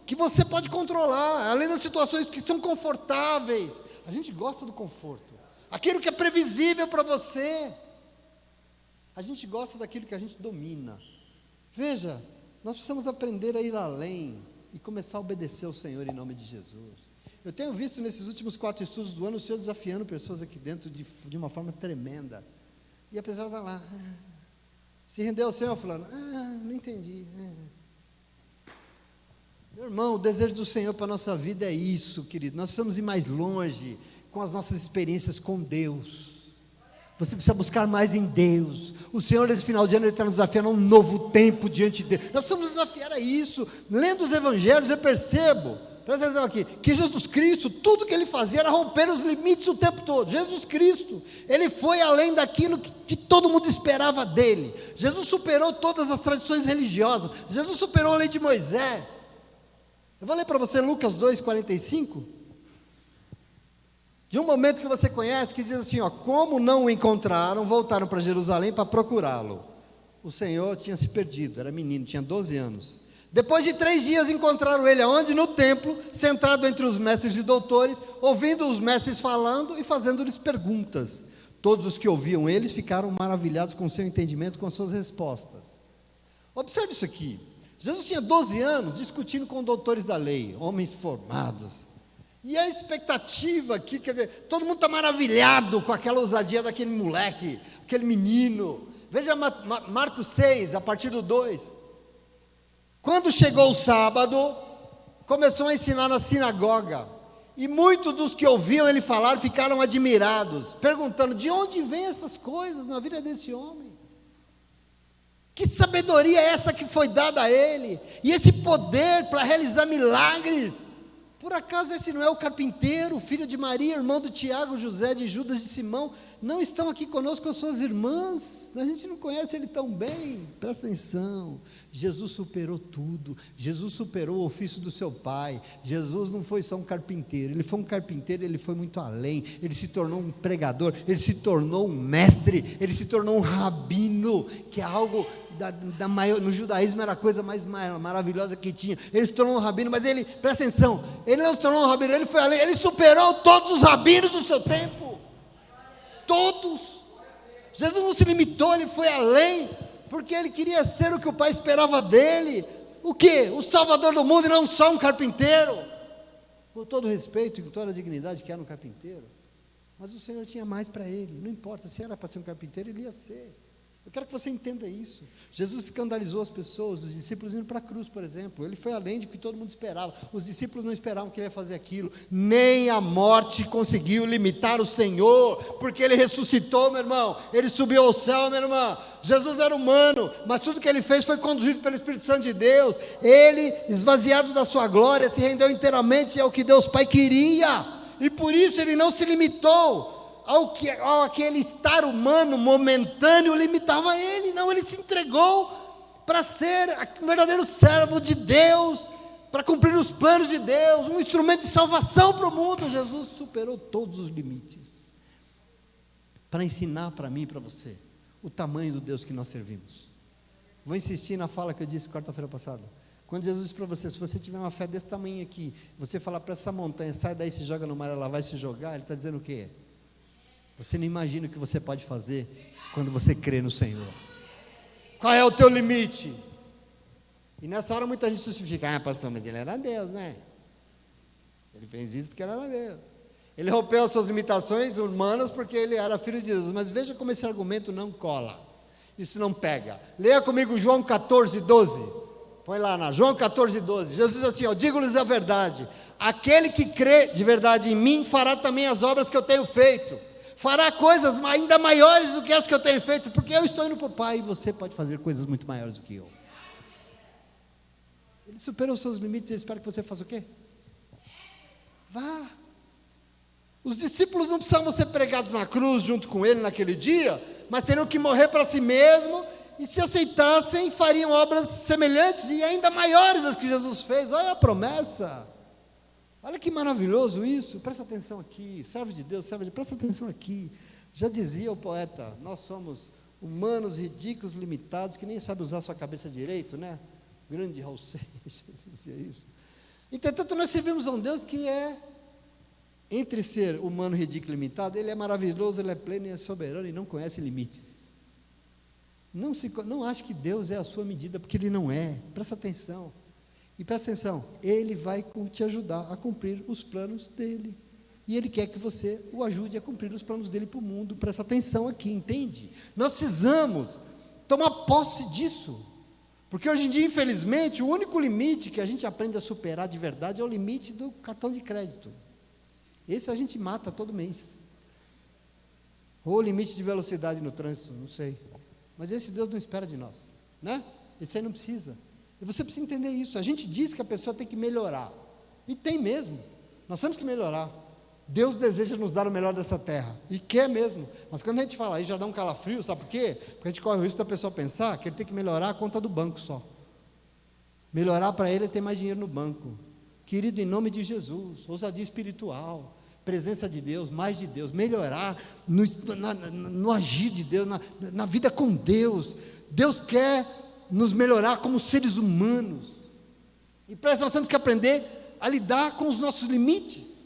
que você pode controlar, além das situações que são confortáveis. A gente gosta do conforto, aquilo que é previsível para você. A gente gosta daquilo que a gente domina. Veja, nós precisamos aprender a ir além e começar a obedecer ao Senhor em nome de Jesus. Eu tenho visto nesses últimos 4 estudos do ano o Senhor desafiando pessoas aqui dentro de uma forma tremenda. E a pessoa está lá, se rendeu ao Senhor falando, não entendi. Meu irmão, o desejo do Senhor para a nossa vida é isso, querido. Nós precisamos ir mais longe com as nossas experiências com Deus. Você precisa buscar mais em Deus. O Senhor, nesse final de ano, Ele está nos desafiando a um novo tempo diante dEle. Nós precisamos nos desafiar a isso. Lendo os evangelhos, eu percebo, presta atenção aqui, que Jesus Cristo, tudo que Ele fazia era romper os limites o tempo todo. Jesus Cristo, Ele foi além daquilo que todo mundo esperava dEle. Jesus superou todas as tradições religiosas. Jesus superou a lei de Moisés. Eu vou ler para você Lucas 2,45. De um momento que você conhece, que diz assim, como não o encontraram, voltaram para Jerusalém para procurá-lo. O Senhor tinha se perdido, era menino, tinha 12 anos. Depois de 3 dias encontraram ele aonde? No templo, sentado entre os mestres e doutores, ouvindo os mestres falando e fazendo-lhes perguntas. Todos os que ouviam eles ficaram maravilhados com o seu entendimento, com as suas respostas. Observe isso aqui. Jesus tinha 12 anos discutindo com doutores da lei, homens formados. E a expectativa aqui, quer dizer, todo mundo está maravilhado com aquela ousadia daquele moleque, aquele menino. Veja Marcos 6, a partir do 2. Quando chegou o sábado, começou a ensinar na sinagoga. E muitos dos que ouviam ele falar ficaram admirados, perguntando: de onde vêm essas coisas na vida desse homem? Que sabedoria é essa que foi dada a ele? E esse poder para realizar milagres? Por acaso esse não é o carpinteiro, filho de Maria, irmão do Tiago, José, de Judas, de Simão? Não estão aqui conosco as suas irmãs? A gente não conhece ele tão bem. Presta atenção, Jesus superou tudo. Jesus superou o ofício do seu pai. Jesus não foi só um carpinteiro, ele foi um carpinteiro, ele foi muito além. Ele se tornou um pregador, ele se tornou um mestre, ele se tornou um rabino, que é algo no judaísmo era a coisa mais maravilhosa que tinha. Ele se tornou um rabino, mas ele, presta atenção, ele não se tornou um rabino, ele foi além, ele superou todos os rabinos do seu tempo. Todos. Jesus não se limitou, ele foi além, porque ele queria ser o que o pai esperava dele. O quê? O salvador do mundo, e não só um carpinteiro. Com todo o respeito e com toda a dignidade que era um carpinteiro, mas o Senhor tinha mais para ele. Não importa se era para ser um carpinteiro, ele ia ser. Eu quero que você entenda isso. Jesus escandalizou as pessoas, os discípulos indo para a cruz, por exemplo. Ele foi além de que todo mundo esperava. Os discípulos não esperavam que ele ia fazer aquilo. Nem a morte conseguiu limitar o Senhor, porque ele ressuscitou, meu irmão. Ele subiu ao céu, minha irmã. Jesus era humano, mas tudo que ele fez foi conduzido pelo Espírito Santo de Deus. Ele, esvaziado da sua glória, se rendeu inteiramente ao que Deus Pai queria. E por isso ele não se limitou ao aquele estar humano momentâneo limitava ele. Não, ele se entregou para ser um verdadeiro servo de Deus, para cumprir os planos de Deus, um instrumento de salvação para o mundo. Jesus superou todos os limites para ensinar para mim e para você o tamanho do Deus que nós servimos. Vou insistir na fala que eu disse quarta-feira passada. Quando Jesus disse para você: se você tiver uma fé desse tamanho aqui, você falar para essa montanha, sai daí, se joga no mar, ela vai se jogar, ele está dizendo o quê? Você não imagina o que você pode fazer quando você crê no Senhor. Qual é o teu limite? E nessa hora muita gente justifica: ah, pastor, mas ele era Deus, né? Ele fez isso porque ele era Deus. Ele rompeu as suas limitações humanas porque ele era filho de Deus. Mas veja como esse argumento não cola. Isso não pega. Leia comigo João 14, 12. Põe lá, João 14, 12. Jesus diz assim: digo-lhes a verdade, aquele que crê de verdade em mim fará também as obras que eu tenho feito. Fará coisas ainda maiores do que as que eu tenho feito, porque eu estou indo para o Pai, e você pode fazer coisas muito maiores do que eu. Ele superou os seus limites, e eu espero que você faça o quê? Vá. Os discípulos não precisavam ser pregados na cruz junto com ele naquele dia, mas teriam que morrer para si mesmo, e se aceitassem, fariam obras semelhantes e ainda maiores às que Jesus fez. Olha a promessa. Olha que maravilhoso isso. Presta atenção aqui, servo de Deus, presta atenção aqui. Já dizia o poeta: nós somos humanos, ridículos, limitados, que nem sabe usar sua cabeça direito, né? Grande Raul Seixas dizia isso. Entretanto, nós servimos a um Deus que é, entre ser humano, ridículo e limitado, ele é maravilhoso, ele é pleno e é soberano e não conhece limites. Não ache que Deus é a sua medida, porque ele não é. Presta atenção. E presta atenção, ele vai te ajudar a cumprir os planos dele. E ele quer que você o ajude a cumprir os planos dele para o mundo. Presta atenção aqui, entende? Nós precisamos tomar posse disso. Porque hoje em dia, infelizmente, o único limite que a gente aprende a superar de verdade é o limite do cartão de crédito. Esse a gente mata todo mês. Ou o limite de velocidade no trânsito, não sei. Mas esse Deus não espera de nós, né? Esse aí não precisa. E você precisa entender isso. A gente diz que a pessoa tem que melhorar, e tem mesmo. Nós temos que melhorar. Deus deseja nos dar o melhor dessa terra, e quer mesmo. Mas quando a gente fala, aí já dá um calafrio, sabe por quê? Porque a gente corre o risco da pessoa pensar que ele tem que melhorar a conta do banco só. Melhorar para ele é ter mais dinheiro no banco. Querido, em nome de Jesus, ousadia espiritual, presença de Deus, mais de Deus, melhorar no agir de Deus, na vida com Deus. Deus quer nos melhorar como seres humanos. E para isso nós temos que aprender a lidar com os nossos limites.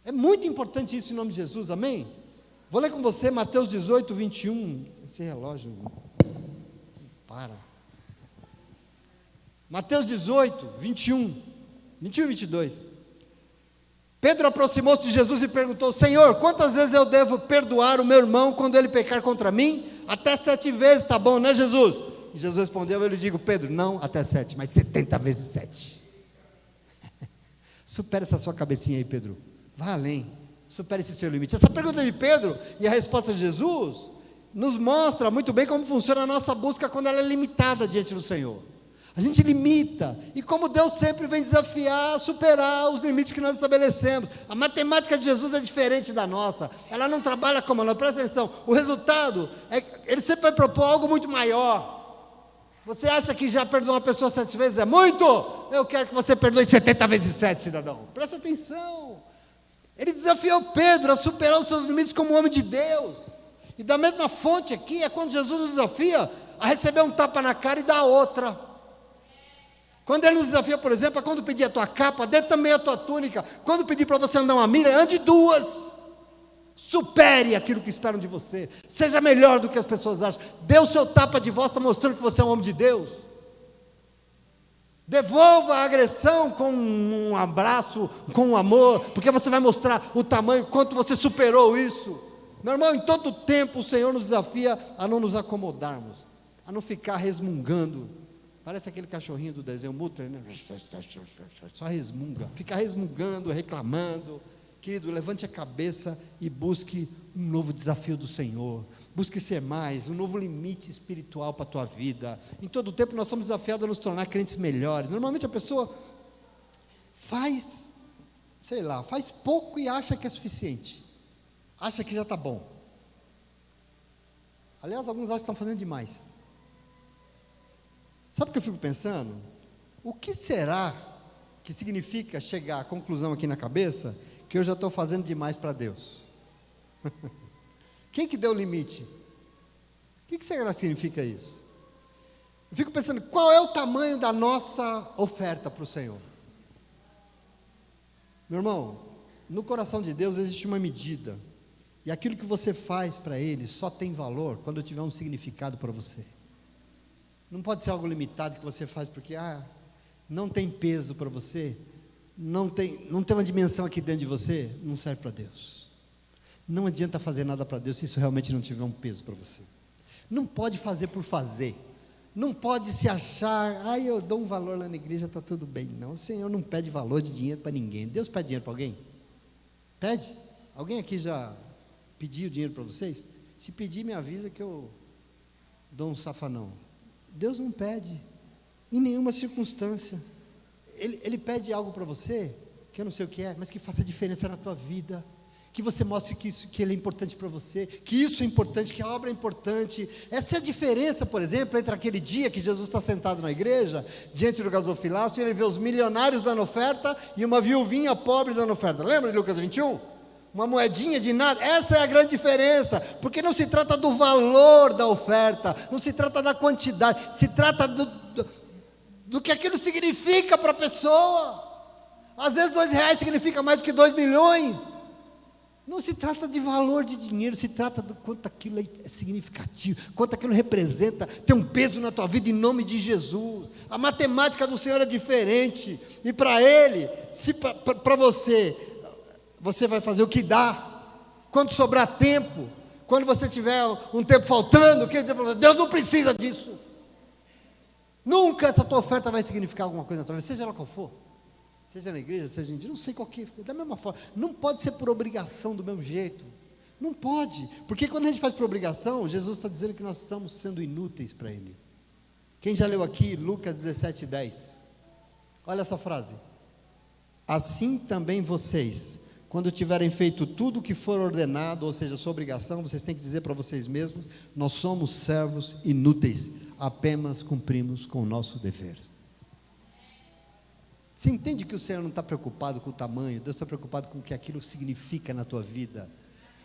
É muito importante isso em nome de Jesus, amém? Vou ler com você Mateus 18, 21. Esse relógio para. Mateus 18, 21 e 22. Pedro aproximou-se de Jesus e perguntou: Senhor, quantas vezes eu devo perdoar o meu irmão quando ele pecar contra mim? Até 7 vezes, tá bom, né, Jesus? E Jesus respondeu: eu lhe digo, Pedro, não até 7, mas 70 vezes 7. Supera essa sua cabecinha aí, Pedro. Vá além. Supere esse seu limite. Essa pergunta de Pedro e a resposta de Jesus nos mostra muito bem como funciona a nossa busca quando ela é limitada diante do Senhor. A gente limita, e como Deus sempre vem desafiar, superar os limites que nós estabelecemos. A matemática de Jesus é diferente da nossa, ela não trabalha como ela, presta atenção, o resultado, ele sempre vai propor algo muito maior. Você acha que já perdoar uma pessoa 7 vezes é muito? Eu quero que você perdoe 70 vezes 7, cidadão. Presta atenção, ele desafiou Pedro a superar os seus limites como homem de Deus. E da mesma fonte aqui, é quando Jesus nos desafia a receber um tapa na cara e dar outra. Quando ele nos desafia, por exemplo, é quando pedir a tua capa, dê também a tua túnica. Quando pedir para você andar uma mira, ande 2. Supere aquilo que esperam de você. Seja melhor do que as pessoas acham. Dê o seu tapa de volta mostrando que você é um homem de Deus. Devolva a agressão com um abraço, com um amor, porque você vai mostrar o tamanho, quanto você superou isso. Meu irmão, em todo tempo o Senhor nos desafia a não nos acomodarmos, a não ficar resmungando. Parece aquele cachorrinho do desenho Mutter, né? Só resmunga, fica resmungando, reclamando. Querido, levante a cabeça e busque um novo desafio do Senhor. Busque ser mais, um novo limite espiritual para a tua vida. Em todo o tempo nós somos desafiados a nos tornar crentes melhores. Normalmente a pessoa faz pouco e acha que é suficiente. Acha que já está bom. Aliás, alguns acham que estão fazendo demais. Sabe o que eu fico pensando? O que será que significa chegar à conclusão aqui na cabeça que eu já estou fazendo demais para Deus? Quem que deu o limite? O que será que significa isso? Eu fico pensando, qual é o tamanho da nossa oferta para o Senhor? Meu irmão, no coração de Deus existe uma medida, e aquilo que você faz para Ele só tem valor quando tiver um significado para você. Não pode ser algo limitado que você faz porque não tem peso para você, não tem uma dimensão aqui dentro de você, não serve para Deus. Não adianta fazer nada para Deus se isso realmente não tiver um peso para você. Não pode fazer por fazer, não pode se achar, eu dou um valor lá na igreja, está tudo bem. Não, o Senhor não pede valor de dinheiro para ninguém. Deus pede dinheiro para alguém? Pede? Alguém aqui já pediu dinheiro para vocês? Se pedir, me avisa que eu dou um safanão. Deus não pede, em nenhuma circunstância. Ele pede algo para você, que eu não sei o que é, mas que faça diferença na tua vida, que você mostre que Ele é importante para você, que isso é importante, que a obra é importante. Essa é a diferença, por exemplo, entre aquele dia que Jesus está sentado na igreja, diante do gasofilácio, e ele vê os milionários dando oferta, e uma viuvinha pobre dando oferta. Lembra de Lucas 21? Uma moedinha de nada. Essa é a grande diferença, porque não se trata do valor da oferta, não se trata da quantidade, se trata do que aquilo significa para a pessoa. Às vezes R$2 significa mais do que 2 milhões. Não se trata de valor de dinheiro, se trata do quanto aquilo é significativo, quanto aquilo representa, tem um peso na tua vida em nome de Jesus. A matemática do Senhor é diferente, e para Ele, se para você vai fazer o que dá, quando sobrar tempo, quando você tiver um tempo faltando, quer dizer para você, Deus não precisa disso. Nunca essa tua oferta vai significar alguma coisa na tua vida, seja ela qual for, seja na igreja, seja em dia, não sei qual que, da mesma forma, não pode ser por obrigação do mesmo jeito, não pode, porque quando a gente faz por obrigação, Jesus está dizendo que nós estamos sendo inúteis para Ele. Quem já leu aqui Lucas 17:10, olha essa frase: assim também vocês, quando tiverem feito tudo o que for ordenado, ou seja, sua obrigação, vocês têm que dizer para vocês mesmos, nós somos servos inúteis, apenas cumprimos com o nosso dever. Você entende que o Senhor não está preocupado com o tamanho, Deus está preocupado com o que aquilo significa na tua vida,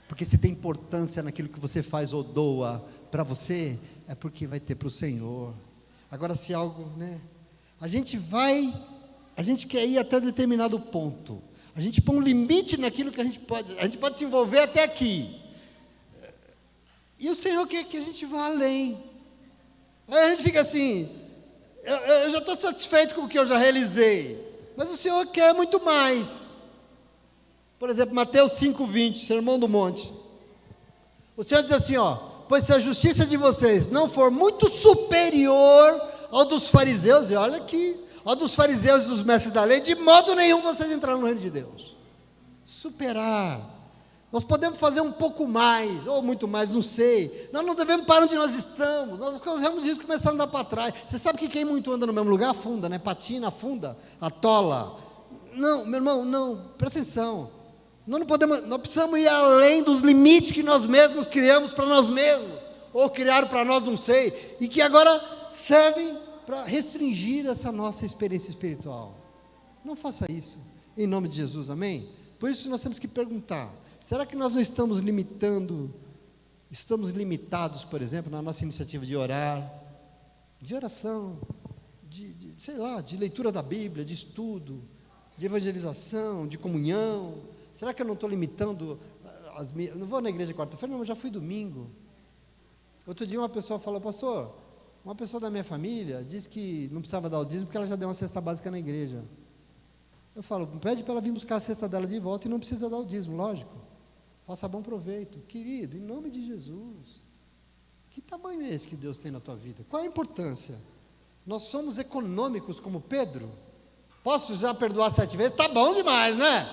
porque se tem importância naquilo que você faz ou doa para você, é porque vai ter para o Senhor. Agora se algo, a gente quer ir até determinado ponto, a gente põe um limite naquilo que a gente pode se envolver até aqui. E o Senhor quer que a gente vá além. Aí a gente fica assim, eu já estou satisfeito com o que eu já realizei, mas o Senhor quer muito mais. Por exemplo, Mateus 5,20, Sermão do Monte. O Senhor diz assim, pois se a justiça de vocês não for muito superior ao dos fariseus, e olha aqui, ao dos fariseus e dos mestres da lei, de modo nenhum vocês entrarão no reino de Deus. Superar. Nós podemos fazer um pouco mais, ou muito mais, não sei. Nós não devemos parar onde nós estamos. Nós corremos risco de começar a andar para trás. Você sabe que quem muito anda no mesmo lugar afunda, né? Patina, afunda, atola. Não, meu irmão, não. Presta atenção. Nós não podemos, nós precisamos ir além dos limites que nós mesmos criamos para nós mesmos. Ou criaram para nós, não sei. E que agora servem para restringir essa nossa experiência espiritual. Não faça isso. Em nome de Jesus, amém? Por isso nós temos que perguntar. Será que nós não estamos limitados, por exemplo, na nossa iniciativa de orar, de oração, de leitura da Bíblia, de estudo, de evangelização, de comunhão? Será que eu não estou limitando as minhas... Não vou na igreja quarta-feira, não, eu já fui domingo. Outro dia uma pessoa falou, pastor, uma pessoa da minha família disse que não precisava dar o dízimo porque ela já deu uma cesta básica na igreja. Eu falo, pede para ela vir buscar a cesta dela de volta e não precisa dar o dízimo, lógico. Faça bom proveito. Querido, em nome de Jesus, que tamanho é esse que Deus tem na tua vida? Qual a importância? Nós somos econômicos como Pedro? Posso já perdoar 7 vezes? Tá bom demais, né?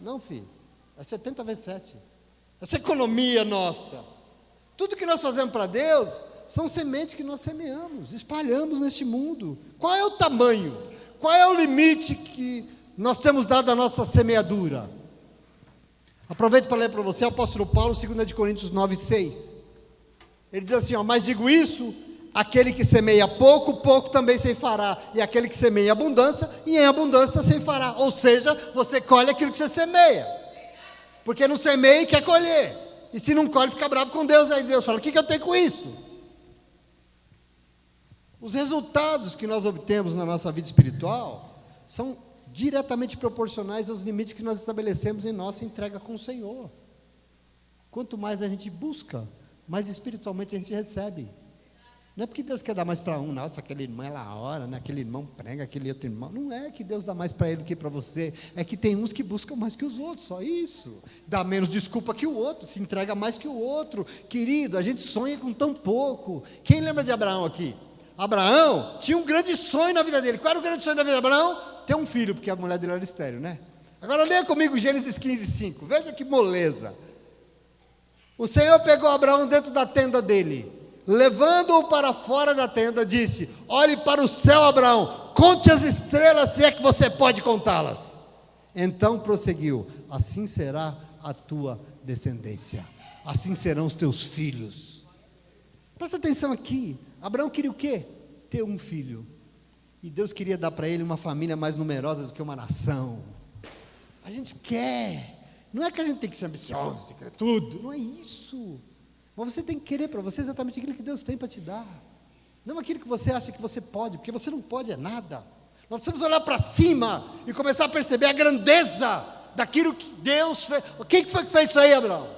Não, filho, é 70 vezes 7. Essa economia nossa. Tudo que nós fazemos para Deus são sementes que nós semeamos, espalhamos neste mundo. Qual é o tamanho? Qual é o limite que nós temos dado à nossa semeadura? Aproveito para ler para você o apóstolo Paulo, 2 Coríntios 9,6. Ele diz assim, mas digo isso, aquele que semeia pouco, pouco também ceifará, e aquele que semeia em abundância, e em abundância ceifará. Ou seja, você colhe aquilo que você semeia, porque não semeia e quer colher, e se não colhe fica bravo com Deus, aí Deus fala, o que eu tenho com isso? Os resultados que nós obtemos na nossa vida espiritual, são diretamente proporcionais aos limites que nós estabelecemos em nossa entrega com o Senhor. Quanto mais a gente busca, mais espiritualmente a gente recebe. Não é porque Deus quer dar mais para um, nossa, aquele irmão é lá hora, né? Aquele irmão prega, aquele outro irmão. Não é que Deus dá mais para ele do que para você, é que tem uns que buscam mais que os outros, só isso. Dá menos desculpa que o outro, se entrega mais que o outro. Querido, a gente sonha com tão pouco. Quem lembra de Abraão aqui? Abraão tinha um grande sonho na vida dele. Qual era o grande sonho da vida de Abraão? Ter um filho, porque a mulher dele era estéril, né? Agora leia comigo Gênesis 15:5. Veja que moleza. O Senhor pegou Abraão dentro da tenda dele, levando-o para fora da tenda, disse, olhe para o céu, Abraão, conte as estrelas, se é que você pode contá-las. Então prosseguiu, assim será a tua descendência, assim serão os teus filhos. Presta atenção aqui, Abraão queria o quê? Ter um filho. E Deus queria dar para ele uma família mais numerosa do que uma nação. A gente quer. Não é que a gente tem que ser ambicioso, querer tudo. Não é isso. Mas você tem que querer para você exatamente aquilo que Deus tem para te dar. Não aquilo que você acha que você pode, porque você não pode é nada. Nós precisamos olhar para cima e começar a perceber a grandeza daquilo que Deus fez. Quem foi que fez isso aí, Abraão?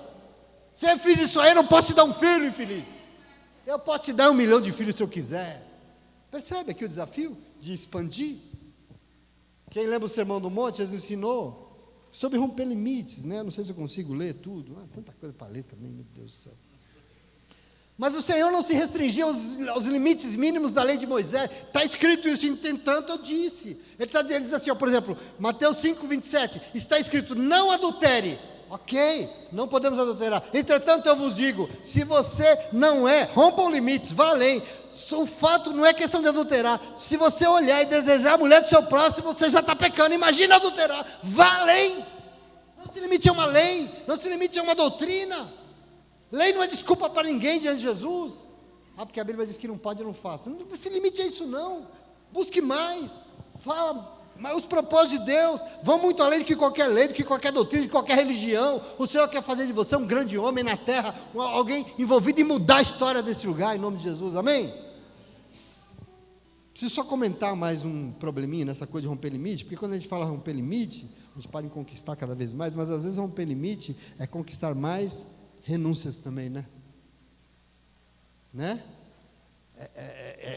Se eu fiz isso aí, eu não posso te dar um filho, infeliz. Eu posso te dar 1 milhão de filhos se eu quiser. Percebe aqui o desafio de expandir? Quem lembra o Sermão do Monte, Jesus ensinou sobre romper limites, né? Não sei se eu consigo ler tudo, tanta coisa para ler também, meu Deus do céu. Mas o Senhor não se restringia aos limites mínimos da lei de Moisés. Está escrito isso, entretanto eu disse. Ele diz assim, por exemplo, Mateus 5:27, está escrito, não adultere. Ok, não podemos adulterar. Entretanto eu vos digo, se você não rompam limites, vá além. O fato não é questão de adulterar. Se você olhar e desejar a mulher do seu próximo, você já está pecando. Imagina adulterar, vá além. Não se limite a uma lei, não se limite a uma doutrina. Lei não é desculpa para ninguém diante de Jesus. Porque a Bíblia diz que não pode, eu não faço. Não se limite a isso não. Busque mais. Fala. Mas os propósitos de Deus vão muito além do que qualquer lei, do que qualquer doutrina, de qualquer religião. O Senhor quer fazer de você um grande homem na terra, alguém envolvido em mudar a história desse lugar, em nome de Jesus, amém? Preciso só comentar mais um probleminha nessa coisa de romper limite, porque quando a gente fala romper limite, a gente pode conquistar cada vez mais, mas às vezes romper limite é conquistar mais renúncias também, né? né?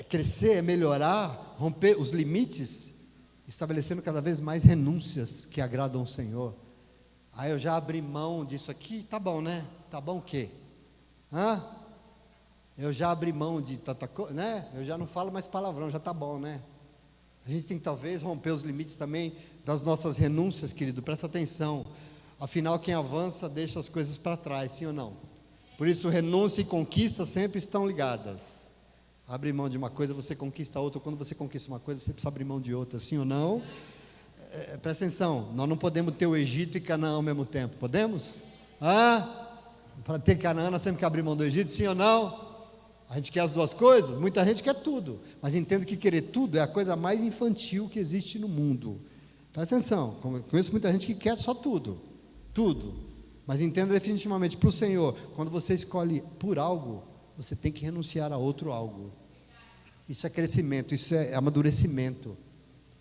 Crescer, é melhorar, romper os limites, estabelecendo cada vez mais renúncias que agradam ao Senhor. Aí eu já abri mão disso aqui, tá bom, né? Tá bom o quê? Eu já abri mão de tanta coisa, né? Eu já não falo mais palavrão, já tá bom, né? A gente tem que talvez romper os limites também das nossas renúncias, querido, presta atenção. Afinal, quem avança deixa as coisas para trás, sim ou não? Por isso, renúncia e conquista sempre estão ligadas. Abre mão de uma coisa, você conquista outra. Quando você conquista uma coisa, você precisa abrir mão de outra, sim ou não? Presta atenção, nós não podemos ter o Egito e Canaã ao mesmo tempo, podemos? Para ter Canaã, nós temos que abrir mão do Egito, sim ou não? A gente quer as duas coisas? Muita gente quer tudo, mas entenda que querer tudo é a coisa mais infantil que existe no mundo. Presta atenção, conheço muita gente que quer só tudo, mas entenda definitivamente, para o Senhor, quando você escolhe por algo, você tem que renunciar a outro algo. Isso é crescimento, isso é amadurecimento.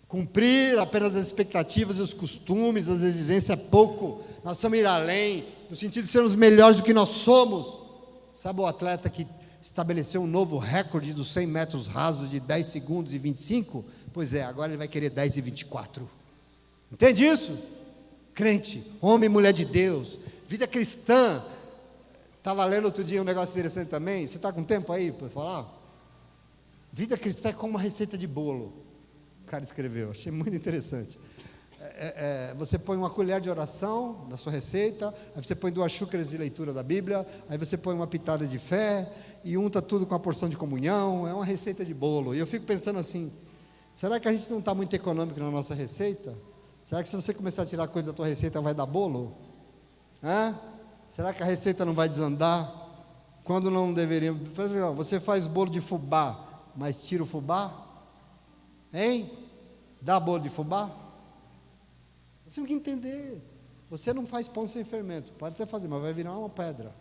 Cumprir apenas as expectativas e os costumes, as exigências é pouco. Nós precisamos ir além, no sentido de sermos melhores do que nós somos. Sabe o atleta que estabeleceu um novo recorde dos 100 metros rasos de 10 segundos e 25? Pois é, agora ele vai querer 10 e 24. Entende isso? Crente, homem e mulher de Deus, vida cristã. Estava lendo outro dia um negócio interessante também. Você está com tempo aí para falar? Vida cristã é como uma receita de bolo. O cara escreveu, achei muito interessante. Você põe uma colher de oração na sua receita, aí você põe 2 xícaras de leitura da Bíblia, aí você põe uma pitada de fé, e unta tudo com a porção de comunhão. É uma receita de bolo. E eu fico pensando assim, será que a gente não está muito econômico na nossa receita? Será que se você começar a tirar coisa da tua receita vai dar bolo? Será que a receita não vai desandar? Quando não deveria? Você faz bolo de fubá, mas tira o fubá? Hein? Dá bolo de fubá? Você tem que entender. Você não faz pão sem fermento. Pode até fazer, mas vai virar uma pedra.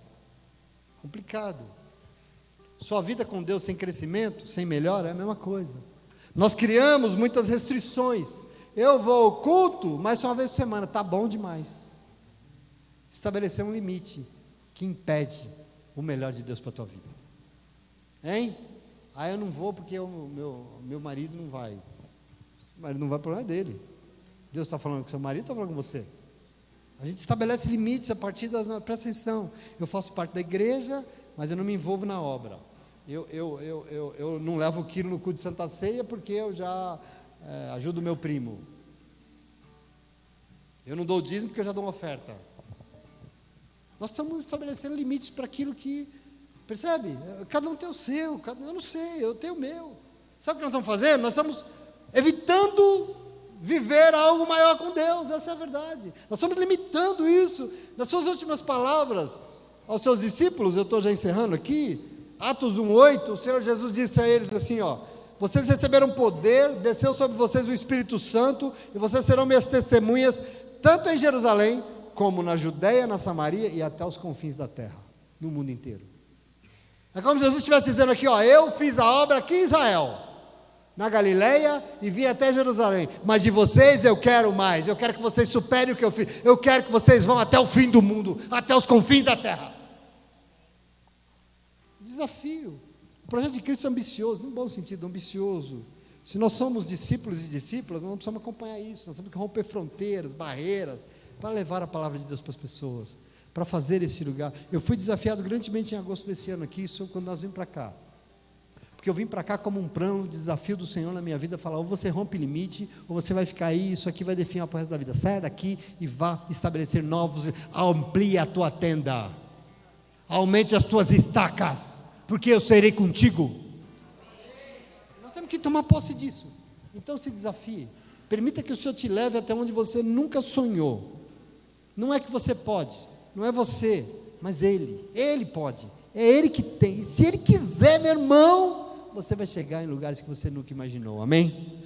Complicado. Sua vida com Deus sem crescimento, sem melhora, é a mesma coisa. Nós criamos muitas restrições. Eu vou ao culto, mas só uma vez por semana. Está bom demais. Estabelecer um limite que impede o melhor de Deus para a tua vida. Hein? Eu não vou porque meu marido não vai. O marido não vai, o problema é dele. Deus está falando com seu marido, está falando com você. A gente estabelece limites a partir das... Presta atenção, eu faço parte da igreja, mas eu não me envolvo na obra. Eu não levo o quilo no culto de Santa Ceia porque eu já ajudo o meu primo. Eu não dou o dízimo porque eu já dou uma oferta. Nós estamos estabelecendo limites para aquilo que... Percebe? Cada um tem o seu, eu não sei, eu tenho o meu. Sabe o que nós estamos fazendo? Nós estamos evitando viver algo maior com Deus, essa é a verdade. Nós estamos limitando isso. Nas suas últimas palavras aos seus discípulos, eu estou já encerrando aqui, Atos 1:8, o Senhor Jesus disse a eles assim, vocês receberam poder, desceu sobre vocês o Espírito Santo, e vocês serão minhas testemunhas, tanto em Jerusalém, como na Judéia, na Samaria e até os confins da terra, no mundo inteiro. É como se Jesus estivesse dizendo aqui, eu fiz a obra aqui em Israel, na Galileia, e vim até Jerusalém, mas de vocês eu quero mais, eu quero que vocês superem o que eu fiz, eu quero que vocês vão até o fim do mundo, até os confins da terra. Desafio. O projeto de Cristo é ambicioso, no bom sentido, ambicioso. Se nós somos discípulos e discípulas, nós não precisamos acompanhar isso, nós temos que romper fronteiras, barreiras, para levar a palavra de Deus para as pessoas, para fazer esse lugar. Eu fui desafiado grandemente em agosto desse ano aqui, isso quando nós vimos para cá, porque eu vim para cá como um plano de desafio do Senhor na minha vida, falar, ou você rompe limite, ou você vai ficar aí, isso aqui vai definir para o resto da vida. Saia daqui e vá estabelecer novos, amplie a tua tenda, aumente as tuas estacas, porque eu serei contigo. Nós temos que tomar posse disso. Então se desafie, permita que o Senhor te leve até onde você nunca sonhou. Não é que você pode, não é você, mas Ele pode, é Ele que tem, e se Ele quiser, meu irmão, você vai chegar em lugares que você nunca imaginou, amém?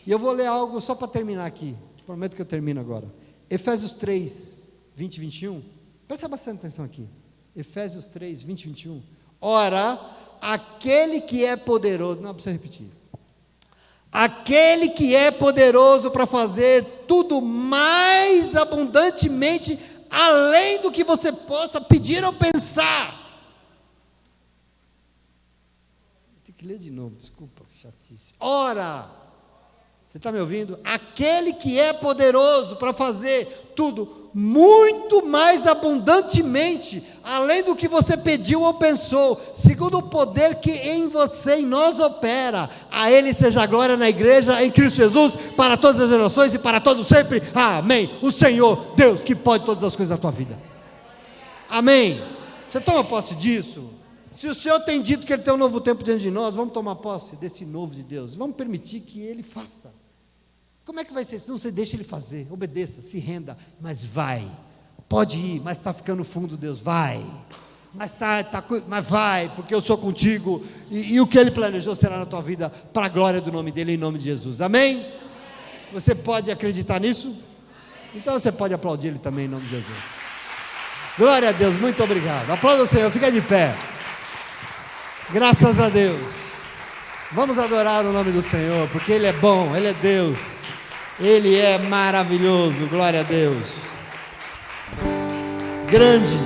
E eu vou ler algo só para terminar aqui, prometo que eu termino agora, Efésios 3, 20 e 21, presta bastante atenção aqui, Efésios 3, 20 e 21, ora, aquele que é poderoso, não precisa repetir, aquele que é poderoso para fazer tudo mais abundantemente, além do que você possa pedir ou pensar. que ler de novo, desculpa, chatice. Ora, você está me ouvindo? Aquele que é poderoso para fazer tudo muito mais abundantemente, além do que você pediu ou pensou, segundo o poder que em você e nós opera, a Ele seja a glória na igreja, em Cristo Jesus, para todas as gerações e para todos sempre, amém. O Senhor, Deus, que pode todas as coisas da tua vida, amém. Você toma posse disso? Se o Senhor tem dito que Ele tem um novo tempo diante de nós, vamos tomar posse desse novo de Deus, vamos permitir que Ele faça. Como é que vai ser isso? Não, você deixa Ele fazer, obedeça, se renda, mas vai, pode ir, mas está ficando fundo, Deus, vai, mas vai, porque eu sou contigo, e o que Ele planejou será na tua vida, para a glória do nome dEle, em nome de Jesus, amém? Você pode acreditar nisso? Então você pode aplaudir Ele também, em nome de Jesus. Glória a Deus, muito obrigado, aplauda o Senhor, fica de pé, graças a Deus. Vamos adorar o nome do Senhor, porque Ele é bom, Ele é Deus, Ele é maravilhoso, glória a Deus, grande,